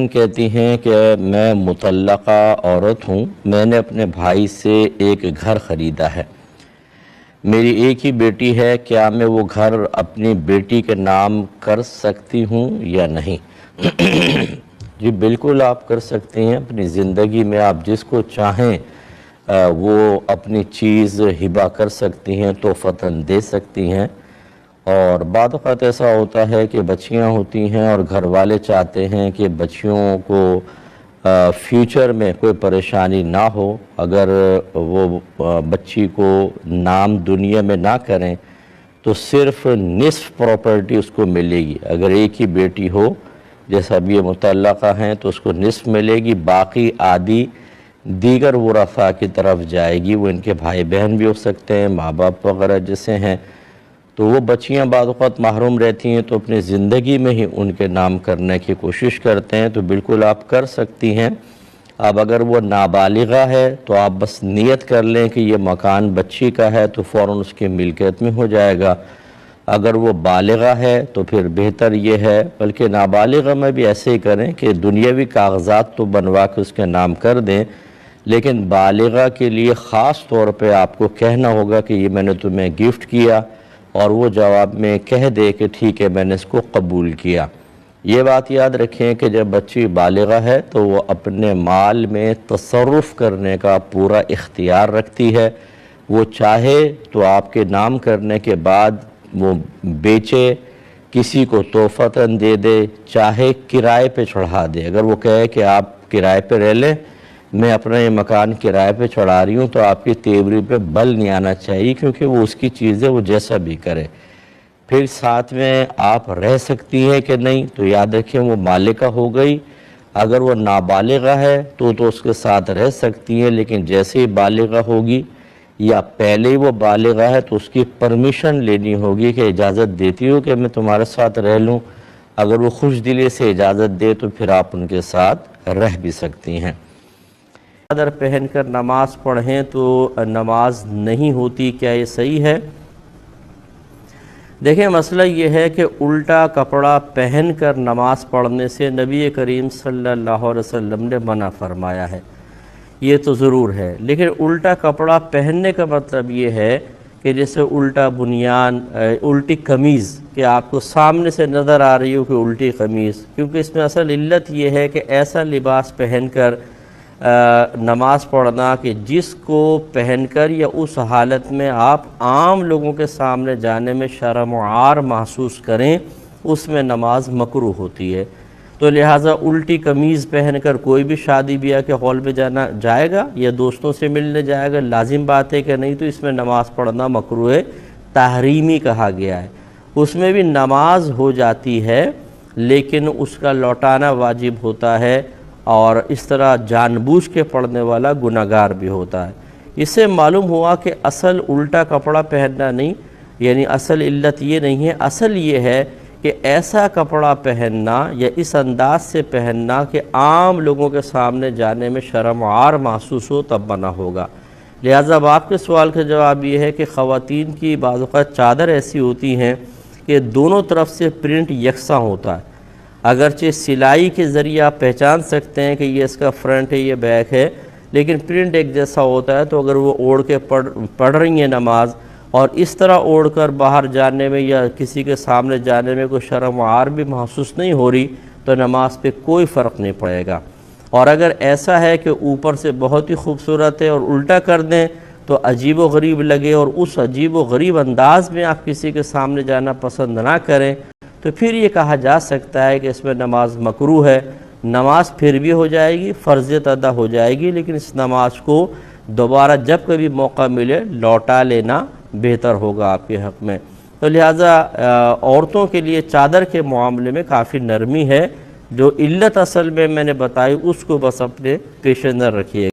کہتی ہیں کہ میں مطلقہ عورت ہوں، میں نے اپنے بھائی سے ایک گھر خریدا ہے، میری ایک ہی بیٹی ہے، کیا میں وہ گھر اپنی بیٹی کے نام کر سکتی ہوں یا نہیں؟ جی بالکل آپ کر سکتی ہیں۔ اپنی زندگی میں آپ جس کو چاہیں وہ اپنی چیز ہبہ کر سکتی ہیں، تحفتاً دے سکتی ہیں۔ اور بعض اوقات ایسا ہوتا ہے کہ بچیاں ہوتی ہیں اور گھر والے چاہتے ہیں کہ بچیوں کو فیوچر میں کوئی پریشانی نہ ہو، اگر وہ بچی کو نام دنیا میں نہ کریں تو صرف نصف پراپرٹی اس کو ملے گی۔ اگر ایک ہی بیٹی ہو، جیسا اب یہ مطلقہ ہیں، تو اس کو نصف ملے گی، باقی آدھی دیگر ورثاء کی طرف جائے گی۔ وہ ان کے بھائی بہن بھی ہو سکتے ہیں، ماں باپ وغیرہ جیسے ہیں، تو وہ بچیاں بعض اوقات محروم رہتی ہیں تو اپنی زندگی میں ہی ان کے نام کرنے کی کوشش کرتے ہیں، تو بالکل آپ کر سکتی ہیں۔ اب اگر وہ نابالغہ ہے تو آپ بس نیت کر لیں کہ یہ مکان بچی کا ہے تو فوراً اس کی ملکیت میں ہو جائے گا۔ اگر وہ بالغہ ہے تو پھر بہتر یہ ہے، بلکہ نابالغہ میں بھی ایسے ہی کریں کہ دنیاوی کاغذات تو بنوا کے اس کے نام کر دیں، لیکن بالغہ کے لیے خاص طور پہ آپ کو کہنا ہوگا کہ یہ میں نے تمہیں گفٹ کیا، اور وہ جواب میں کہہ دے کہ ٹھیک ہے میں نے اس کو قبول کیا۔ یہ بات یاد رکھیں کہ جب بچی بالغہ ہے تو وہ اپنے مال میں تصرف کرنے کا پورا اختیار رکھتی ہے۔ وہ چاہے تو آپ کے نام کرنے کے بعد وہ بیچے، کسی کو تحفتاً دے دے، چاہے کرائے پہ چڑھا دے۔ اگر وہ کہے کہ آپ کرائے پہ رہ لیں، میں اپنا یہ مکان کرائے پہ چڑھا رہی ہوں، تو آپ کی تیوری پہ بل نہیں آنا چاہیے، کیونکہ وہ اس کی چیز ہے، وہ جیسا بھی کرے۔ پھر ساتھ میں آپ رہ سکتی ہیں کہ نہیں، تو یاد رکھیں وہ مالکہ ہو گئی۔ اگر وہ نابالغہ ہے تو اس کے ساتھ رہ سکتی ہیں، لیکن جیسے ہی بالغہ ہوگی یا پہلے ہی وہ بالغہ ہے تو اس کی پرمیشن لینی ہوگی کہ اجازت دیتی ہو کہ میں تمہارے ساتھ رہ لوں۔ اگر وہ خوش دلی سے اجازت دے تو پھر آپ ان کے ساتھ رہ بھی سکتی ہیں۔ چادر پہن کر نماز پڑھیں تو نماز نہیں ہوتی، کیا یہ صحیح ہے؟ دیکھیں مسئلہ یہ ہے کہ الٹا کپڑا پہن کر نماز پڑھنے سے نبی کریم صلی اللہ علیہ وسلم نے منع فرمایا ہے، یہ تو ضرور ہے، لیکن الٹا کپڑا پہننے کا مطلب یہ ہے کہ جیسے الٹا بنیان، الٹی قمیض، کہ آپ کو سامنے سے نظر آ رہی ہو کہ الٹی قمیض، کیونکہ اس میں اصل علت یہ ہے کہ ایسا لباس پہن کر نماز پڑھنا کہ جس کو پہن کر یا اس حالت میں آپ عام لوگوں کے سامنے جانے میں شرم و عار محسوس کریں، اس میں نماز مکروہ ہوتی ہے۔ تو لہٰذا الٹی قمیض پہن کر کوئی بھی شادی بیاہ کے ہال میں جائے گا یا دوستوں سے ملنے جائے گا، لازم بات ہے کہ نہیں، تو اس میں نماز پڑھنا مکروہ تحریمی کہا گیا ہے۔ اس میں بھی نماز ہو جاتی ہے لیکن اس کا لوٹانا واجب ہوتا ہے، اور اس طرح جان بوجھ کے پڑھنے والا گناہگار بھی ہوتا ہے۔ اس سے معلوم ہوا کہ اصل الٹا کپڑا پہننا نہیں، یعنی اصل علت یہ نہیں ہے، اصل یہ ہے کہ ایسا کپڑا پہننا یا اس انداز سے پہننا کہ عام لوگوں کے سامنے جانے میں شرم و عار محسوس ہو، تب منع ہوگا۔ لہٰذا اب آپ کے سوال کا جواب یہ ہے کہ خواتین کی بعض اوقات چادر ایسی ہوتی ہیں کہ دونوں طرف سے پرنٹ یکساں ہوتا ہے، اگرچہ سلائی کے ذریعے آپ پہچان سکتے ہیں کہ یہ اس کا فرنٹ ہے، یہ بیک ہے، لیکن پرنٹ ایک جیسا ہوتا ہے، تو اگر وہ اوڑھ کے پڑھ رہی ہیں نماز، اور اس طرح اوڑھ کر باہر جانے میں یا کسی کے سامنے جانے میں کوئی شرم و عار بھی محسوس نہیں ہو رہی، تو نماز پہ کوئی فرق نہیں پڑے گا۔ اور اگر ایسا ہے کہ اوپر سے بہت ہی خوبصورت ہے اور الٹا کر دیں تو عجیب و غریب لگے، اور اس عجیب و غریب انداز میں آپ کسی کے سامنے جانا پسند نہ کریں، تو پھر یہ کہا جا سکتا ہے کہ اس میں نماز مکروہ ہے۔ نماز پھر بھی ہو جائے گی، فرضیت ادا ہو جائے گی، لیکن اس نماز کو دوبارہ جب کبھی موقع ملے لوٹا لینا بہتر ہوگا آپ کے حق میں۔ تو لہٰذا عورتوں کے لیے چادر کے معاملے میں کافی نرمی ہے، جو علت اصل میں نے بتائی اس کو بس اپنے پیش نظر رکھیے۔